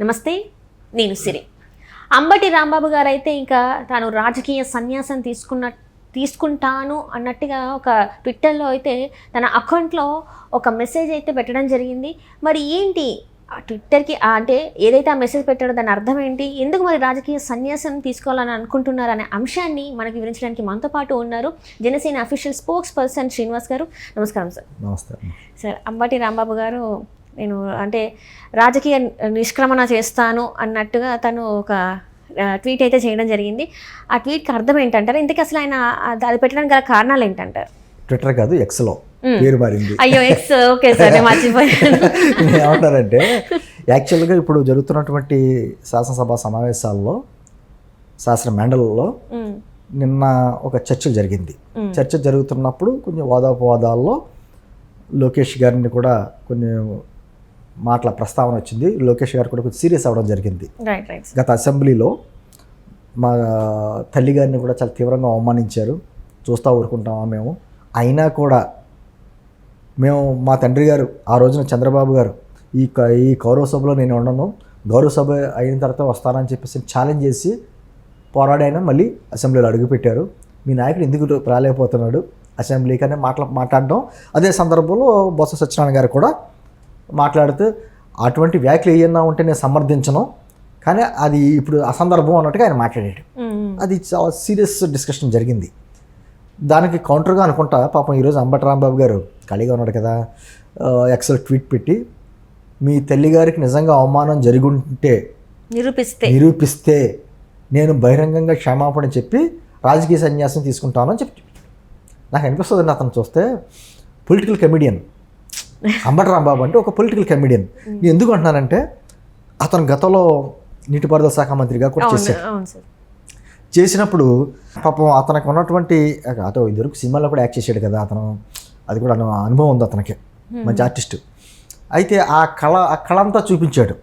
నమస్తే, నేను సిరి. అంబటి రాంబాబు గారు అయితే ఇంకా తాను రాజకీయ సన్యాసం తీసుకుంటాను అన్నట్టుగా ఒక ట్విట్టర్లో అయితే తన అకౌంట్లో ఒక మెసేజ్ అయితే పెట్టడం జరిగింది. మరి ఏంటి ఆ ట్విట్టర్కి అంటే ఏదైతే ఆ మెసేజ్ పెట్టాడో దాని అర్థం ఏంటి, ఎందుకు మరి రాజకీయ సన్యాసం తీసుకోవాలని అనుకుంటున్నారు అనే అంశాన్ని మనకి వివరించడానికి మనతో పాటు ఉన్నారు Janasena official spokes person Srinivas గారు. నమస్కారం సార్. నమస్తే సార్. అంబటి రాంబాబు గారు నేను అంటే రాజకీయ నిష్క్రమణ చేస్తాను అన్నట్టుగా తను ఒక ట్వీట్ అయితే చేయడం జరిగింది. ఆ ట్వీట్కి అర్థం ఏంటంటారు? ఇంతకీ అసలు ఆయన అది పెట్టడానికి గల కారణాలు ఏంటంటారు? ట్విట్టర్ కాదు, ఎక్స్లో పేరు మారింది. అయ్యో, ఎక్స్. ఓకే సార్, నేను మర్చిపోయాను. ఏమంటారంటే యాక్చువల్గా ఇప్పుడు జరుగుతున్నటువంటి శాసనసభ సమావేశాల్లో శాసన మండలిలో నిన్న ఒక చర్చ జరిగింది. చర్చ జరుగుతున్నప్పుడు కొంచెం వాదోపవాదాల్లో లోకేష్ గారిని కూడా కొన్ని మాటల ప్రస్తావన వచ్చింది. లోకేష్ గారు కూడా కొంచెం సీరియస్ అవ్వడం జరిగింది. గత అసెంబ్లీలో మా తల్లి గారిని కూడా చాలా తీవ్రంగా అవమానించారు, చూస్తూ ఊరుకుంటామా మేము, అయినా కూడా మేము మా తండ్రి గారు ఆ రోజున చంద్రబాబు గారు ఈ కౌరవ సభలో నేను ఉండను, గౌరవ సభ అయిన తర్వాత వస్తానని చెప్పేసి ఛాలెంజ్ చేసి పోరాడైనా మళ్ళీ అసెంబ్లీలో అడుగుపెట్టారు. మీ నాయకుడు ఎందుకు రాలేకపోతున్నాడు అసెంబ్లీకి అనే మాట్లాడడం. అదే సందర్భంలో బొత్స సత్యనారాయణ గారు కూడా మాట్లాడుతూ అటువంటి వ్యాఖ్యలు ఏమన్నా ఉంటే నేను సమర్థించను, కానీ అది ఇప్పుడు అసందర్భం అన్నట్టుగా ఆయన మాట్లాడాడు. అది చాలా సీరియస్ డిస్కషన్ జరిగింది. దానికి కౌంటర్గా అనుకుంటా పాపం ఈరోజు అంబటి రాంబాబు గారు ఖాళీగా ఉన్నాడు కదా, ఎక్సెల్ ట్వీట్ పెట్టి మీ తల్లి గారికి నిజంగా అవమానం జరుగుంటే నిరూపిస్తే నేను బహిరంగంగా క్షమాపణ చెప్పి రాజకీయ సన్యాసం తీసుకుంటానని చెప్పి నాకు అనిపిస్తుంది. అతను చూస్తే పొలిటికల్ కమెడియన్ అంబటి రాంబాబు అంటే ఒక పొలిటికల్ కమెడియన్. నేను ఎందుకు అంటున్నానంటే అతను గతంలో నీటిపారుదల శాఖ మంత్రిగా కూడా చేసినప్పుడు పాపం అతనికి ఉన్నటువంటి అతను ఇదివరకు సినిమాలో కూడా యాక్ట్ చేశాడు కదా అతను, అది కూడా అనుభవం ఉంది అతనికి, మంచి ఆర్టిస్టు. అయితే ఆ కళ అంతా చూపించాడు.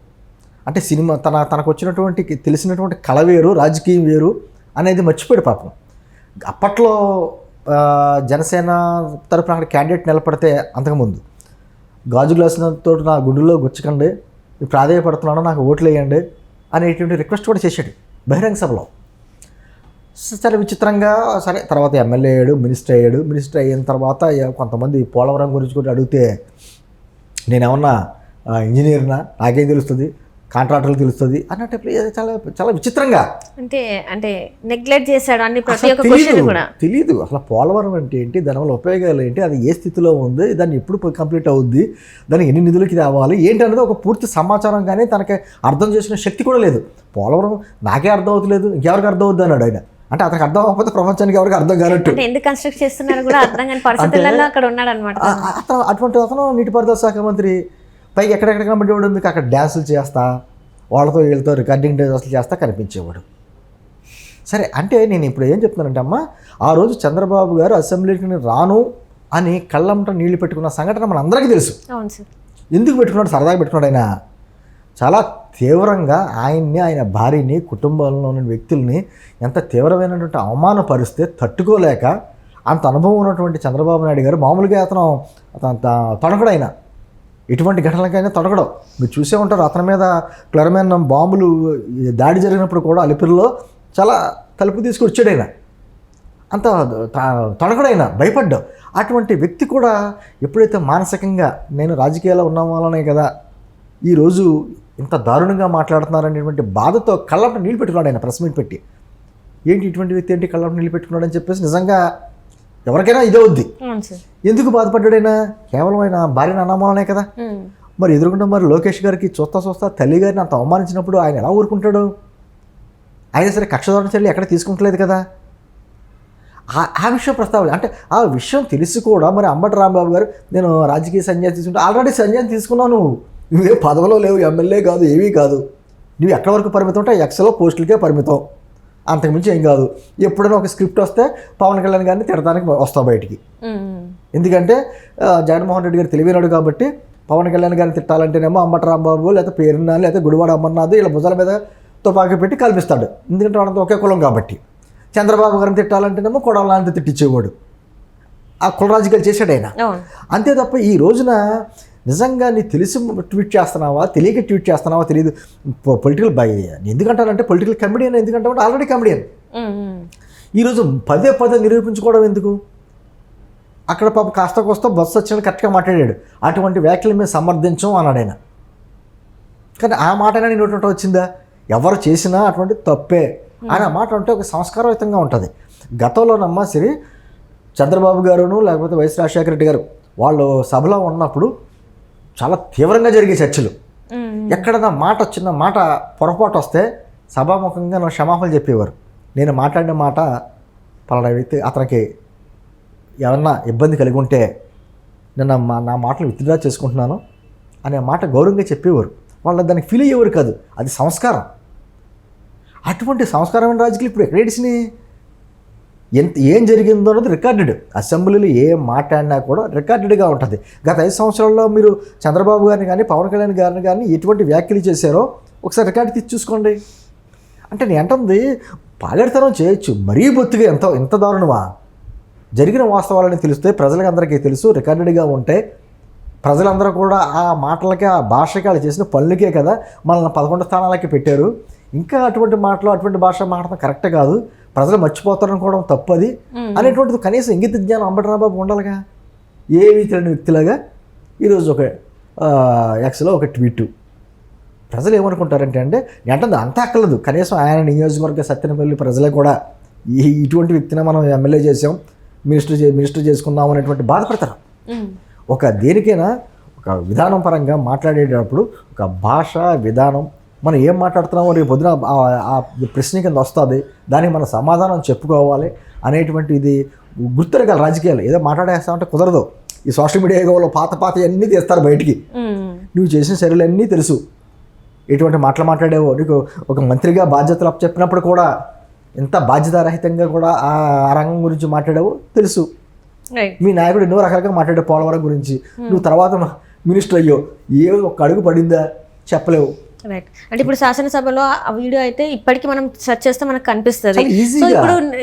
అంటే సినిమా తనకు వచ్చినటువంటి తెలిసినటువంటి కళ వేరు, రాజకీయం వేరు అనేది మర్చిపోయాడు పాపం. అప్పట్లో జనసేన తరపున అక్కడ క్యాండిడేట్ నిలబడితే అంతకుముందు గాజు గ్లాసులతో నా గుండెల్లో గుచ్చకండి, ప్రాధాన్యపడుతున్నాను, నాకు ఓట్లు వేయండి అనేటువంటి రిక్వెస్ట్ కూడా చేశాడు బహిరంగ సభలో. సరే విచిత్రంగా సరే తర్వాత ఎమ్మెల్యే అయ్యాడు, మినిస్టర్ అయ్యాడు. మినిస్టర్ అయిన తర్వాత కొంతమంది పోలవరం గురించి కూడా అడిగితే నేనేమన్నా ఇంజనీర్నా, నాకేం తెలుస్తుంది, కాంట్రాక్టర్లు తెలుస్తుంది అన్నట్టు చాలా చాలా విచిత్రంగా అంటే నెగ్లెక్ట్ చేశాడు అన్ని, ప్రతి ఒక్క క్వశ్చన్ కూడా తెలియదు. అసలు పోలవరం అంటే ఏంటి, దానివల్ల ఉపయోగాలు ఏంటి, అది ఏ స్థితిలో ఉంది, దాన్ని ఎప్పుడు కంప్లీట్ అవుద్ది, దానికి ఎన్ని నిధులకి రావాలి ఏంటి అనేది ఒక పూర్తి సమాచారం కానీ తనకి అర్థం చేసుకునే శక్తి కూడా లేదు. పోలవరం నాకే అర్థం అవుతలేదు, ఇంకెవరికి అర్థం అవుద్ది అన్నాడు ఆయన. అంటే అతనికి అర్థం అవ్వకపోతే ప్రపంచానికి ఎవరికి అర్థం కానట్టు, ఎందుకు కన్స్ట్రక్ట్ చేస్తున్నారు కూడా అర్థం కాని పరిస్థితుల్లో అక్కడ ఉన్నాడు అనమాట. అటువంటి అతను నీటిపారుదల శాఖ మంత్రి, పైకి ఎక్కడెక్కడ కనబడేవాడు, మీకు అక్కడ డ్యాన్సులు చేస్తా, వాళ్ళతో వీళ్ళతో రికార్డింగ్ డ్యాన్సులు చేస్తా కనిపించేవాడు. సరే అంటే నేను ఇప్పుడు ఏం చెప్తున్నానంటే అమ్మ, ఆ రోజు చంద్రబాబు గారు అసెంబ్లీకి రాను అని కళ్ళంట నీళ్లు పెట్టుకున్న సంఘటన మన అందరికీ తెలుసు. ఎందుకు పెట్టుకున్నాడు? సరదాగా పెట్టుకున్నాడు. ఆయన చాలా తీవ్రంగా ఆయన్ని, ఆయన భార్యని, కుటుంబంలోని వ్యక్తుల్ని ఎంత తీవ్రమైనటువంటి అవమానపరిస్తే తట్టుకోలేక అంత అనుభవం ఉన్నటువంటి చంద్రబాబు నాయుడు గారు మామూలుగా అతను తొడగడైనా ఎటువంటి ఘటనలకైనా తొడగడం మీరు చూసే ఉంటారు. అతని మీద క్లరమైన బాంబులు దాడి జరిగినప్పుడు కూడా అలిపిరిలో చాలా తలుపు తీసుకొచ్చాడు ఆయన, అంత తొడగడైనా భయపడ్డాం. అటువంటి వ్యక్తి కూడా ఎప్పుడైతే మానసికంగా నేను రాజకీయాల్లో ఉన్న వాళ్ళనే కదా ఈరోజు ఇంత దారుణంగా మాట్లాడుతున్నారనేటువంటి బాధతో కళ్ళంట నీళ్ళు పెట్టుకున్నాడు ఆయన ప్రెస్ మీట్ పెట్టి. ఏంటి ఇటువంటి వ్యక్తి ఏంటి కళ్ళంట నీళ్ళు పెట్టుకున్నాడు అని చెప్పేసి నిజంగా ఎవరికైనా ఇదే వద్ది. ఎందుకు బాధపడ్డాడైనా? కేవలం ఆయన భార్యను అన్నమాలనే కదా. మరి ఎదురుకుండా మరి లోకేష్ గారికి చూస్తా తల్లి గారిని అంత అవమానించినప్పుడు ఆయన ఎలా ఊరుకుంటాడు? అయినా సరే కక్షధోరణ చర్యలు ఎక్కడ తీసుకుంటలేదు కదా. ఆ విషయం ప్రస్తావన అంటే ఆ విషయం తెలిసి కూడా మరి అంబటి రాంబాబు గారు నేను రాజకీయ సన్యాసం తీసుకుంటే, ఆల్రెడీ సన్యాసం తీసుకున్నావు, నువ్వే పదవిలో లేవు, ఎమ్మెల్యే కాదు, ఏమీ కాదు, నువ్వు ఎక్కడి వరకు పరిమితం అంటే ఎక్స్లో పోస్టులకే పరిమితం, అంతకుమించి ఏం కాదు. ఎప్పుడైనా ఒక స్క్రిప్ట్ వస్తే పవన్ కళ్యాణ్ గారిని తిడటానికి వస్తావు బయటికి. ఎందుకంటే జగన్మోహన్ రెడ్డి గారు తెలివినాడు కాబట్టి పవన్ కళ్యాణ్ గారిని తిట్టాలంటేనేమో అంబటి రాంబాబు లేకపోతే పేరున్నా లేకపోతే గుడివాడ అమర్నాథ్ ఇలా భుజాల మీద తుపాకీ పెట్టి కల్పిస్తాడు. ఎందుకంటే వాళ్ళంతా ఒకే కులం కాబట్టి. చంద్రబాబు గారిని తిట్టాలంటేనేమో కొడాలంటే తిట్టించేవాడు. ఆ కుల రాజకీయాలు చేశాడు ఆయన. అంతే తప్ప ఈ రోజున నిజంగా నీ తెలిసి ట్వీట్ చేస్తున్నావా, తెలియక ట్వీట్ చేస్తున్నావా తెలియదు. పొలిటికల్ ఎందుకంటానంటే పొలిటికల్ కమెడియన్ ఎందుకంటే ఆల్రెడీ కమెడియన్. ఈరోజు పదే పదే నిరూపించుకోవడం ఎందుకు? అక్కడ పాప కాస్త కోస్త బస్సు వచ్చిన కరెక్ట్గా మాట్లాడాడు. అటువంటి వ్యాఖ్యలు మేము సమర్థించం అన్నాడు ఆయన. కానీ ఆ మాట అయినా నేను వచ్చిందా? ఎవరు చేసినా అటువంటి తప్పే అని ఆ మాట అంటే ఒక సంస్కారయుతంగా ఉంటుంది. గతంలోనమ్మా సరే చంద్రబాబు గారును లేకపోతే వైఎస్ రాజశేఖర రెడ్డి గారు వాళ్ళు సభలో ఉన్నప్పుడు చాలా తీవ్రంగా జరిగే చర్చలు. ఎక్కడన్నా మాట చిన్న మాట పొరపాటు వస్తే సభాముఖంగా నా క్షమాపణలు చెప్పేవారు. నేను మాట్లాడిన మాట పలానా వ్యక్తి అతనికి ఏమన్నా ఇబ్బంది కలిగి ఉంటే నేను నా మాటలు విత్డ్రా చేసుకుంటున్నాను అనే మాట గౌరవంగా చెప్పేవారు. వాళ్ళు దానికి ఫీల్ అయ్యేవారు కాదు. అది సంస్కారం. అటువంటి సంస్కారమైన రాజకీయాలు ఇప్పుడు ఎక్కడ ఏడిసినాయి? ఏం జరిగిందో అన్నది రికార్డెడ్. అసెంబ్లీలో ఏం మాట్లాడినా కూడా రికార్డెడ్గా ఉంటుంది. గత 5 సంవత్సరాల్లో మీరు చంద్రబాబు గారిని కానీ పవన్ కళ్యాణ్ గారిని కానీ ఎటువంటి వ్యాఖ్యలు చేశారో ఒకసారి రికార్డు తీసి చూసుకోండి. అంటే నేను అంటుంది పాగడితనం చేయొచ్చు, మరీ బొత్తిగా ఎంత దారుణమా? జరిగిన వాస్తవాలని తెలిస్తే ప్రజలకు అందరికీ తెలుసు, రికార్డెడ్గా ఉంటే ప్రజలందరూ కూడా ఆ మాటలకి ఆ భాషకి వాళ్ళు చేసిన పనులకే కదా మనల్ని 11 స్థానాలకి పెట్టారు. ఇంకా అటువంటి మాటలు అటువంటి భాష మాట్లాడటం కరెక్ట్ కాదు, ప్రజలు మర్చిపోతారనుకోవడం తప్పది అనేటువంటిది కనీసం ఇంగిత జ్ఞానం అంబటి రాంబాబు ఉండాలిగా. ఏమీ తెలియని వ్యక్తిలాగా ఈరోజు ఒక ఎక్స్లో ఒక ట్వీట్. ప్రజలు ఏమనుకుంటారంటే అంటే అంతా అక్కర్లేదు, కనీసం ఆయన నియోజకవర్గ సత్యనపల్లి ప్రజలే కూడా ఇటువంటి వ్యక్తిని మనం ఎమ్మెల్యే చేసాం, మినిస్టర్ చేసుకున్నాం అనేటువంటి బాధపడతారు. ఒక దేనికైనా ఒక విధానం పరంగా మాట్లాడేటప్పుడు ఒక భాష విధానం మనం ఏం మాట్లాడుతున్నామో రేపు పొద్దున ఆ ప్రశ్న కింద వస్తుంది, దానికి మనం సమాధానం చెప్పుకోవాలి అనేటువంటి ఇది గుర్తురగాలి. రాజకీయాలు ఏదో మాట్లాడేస్తామంటే కుదరదు. ఈ సోషల్ మీడియా యుగంలో పాత అన్నీ తీస్తారు బయటికి. నువ్వు చేసిన చర్యలు అన్నీ తెలుసు, ఎటువంటి మాటలు మాట్లాడేవో, నీకు ఒక మంత్రిగా బాధ్యతలు అప్పచెప్పినప్పుడు కూడా ఎంత బాధ్యతారహితంగా కూడా ఆ రంగం గురించి మాట్లాడావో తెలుసు. మీ నాయకుడు ఎన్నో రకాలుగా మాట్లాడే పోలవరం గురించి, నువ్వు తర్వాత మినిస్టర్ అయ్యో ఏ ఒక్క అడుగు పడిందా చెప్పలేవు. రైట్. అంటే ఇప్పుడు శాసనసభలో ఆ వీడియో అయితే ఇప్పటికీ మనం సెర్చ్ చేస్తే మనకు కనిపిస్తుంది. సో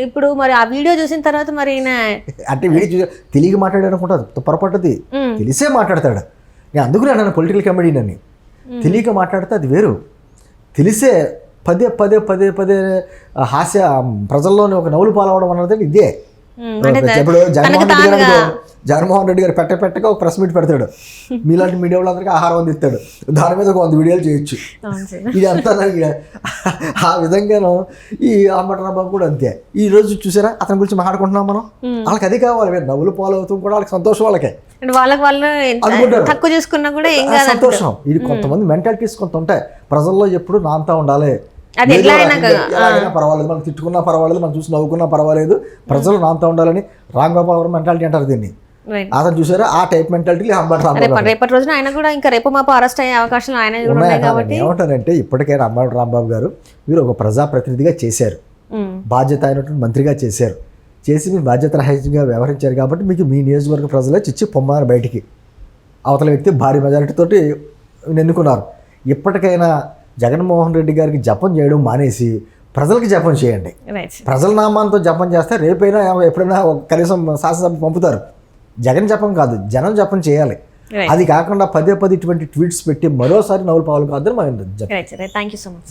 ఇప్పుడు మరి ఆ వీడియో చూసిన తర్వాత మరి అంటే వీడియో తెలియ మాట్లాడాడు అనుకుంటా, పొరపడ్డది తెలిసే మాట్లాడతాడు. నేను అందుకునే అన్నాను పొలిటికల్ కమెడీని అని. తెలియక మాట్లాడితే అది వేరు, తెలిసే పదే పదే పదే పదే హాస్య ప్రజల్లోని ఒక నవ్వులు పాలవడం అన్నది ఇదే. ఇప్పుడు జగన్మోహన్ రెడ్డి గారు పెట్టక ఒక ప్రెస్ మీట్ పెడతాడు, మీలాంటి మీడియా వాళ్ళందరికీ ఆహారం అందిస్తాడు, దాని మీద 100 వీడియోలు చేయొచ్చు. ఇది అంతా ఆ విధంగాను ఈ అంబటి రాంబాబు కూడా అంతే. ఈ రోజు చూసారా అతని గురించి మాట్లాడుకుంటున్నాం మనం, వాళ్ళకి అది కావాలి, నవ్వులు పాలవుతూ కూడా వాళ్ళకి సంతోషం, వాళ్ళకే తక్కువ చేసుకున్నా కూడా సంతోషం. ఇది కొంతమంది మెంటాలిటీస్ కొంత ఉంటాయి ప్రజల్లో, ఎప్పుడు నాంతా ఉండాలి, ఎలాగైనా పర్వాలేదు, మనం తిట్టుకున్నా పర్వాలేదు, మనం చూసి నవ్వుకున్నా పర్వాలేదు, ప్రజలు నాంతా ఉండాలని రాంగోపాలవరం మెంటాలిటీ అంటారు దీన్ని. అతను చూసారా ఆ టైప్ మెంటాలిటీ రేపటి రోజున ఆయన కూడా ఇంకా రేపు మాపు అరెస్ట్ అయ్యే అవకాశం ఏమంటారంటే ఇప్పటికైనా అంబటి రాంబాబు గారు మీరు ఒక ప్రజాప్రతినిధిగా చేశారు, బాధ్యత అయినటువంటి మంత్రిగా చేశారు, చేసి మీ బాధ్యత రహితంగా వ్యవహరించారు కాబట్టి మీకు మీ నియోజకవర్గ ప్రజలే చిచ్చి పొమ్మన్నారు బయటికి. అవతల వ్యక్తి భారీ మెజారిటీతోటి ఎన్నుకున్నారు. ఇప్పటికైనా జగన్మోహన్ రెడ్డి గారికి జపం చేయడం మానేసి ప్రజలకు జపం చేయండి. ప్రజల నామాలతో జపం చేస్తే రేపైనా ఎప్పుడైనా కనీసం శాసనసభ పంపుతారు. జగన్ జపం కాదు, జనం జపం చేయాలి. అది కాకుండా పదే ఇటువంటి ట్వీట్స్ పెట్టి మరోసారి నవ్వులు పాలు కాదని మనం. Thank you so much.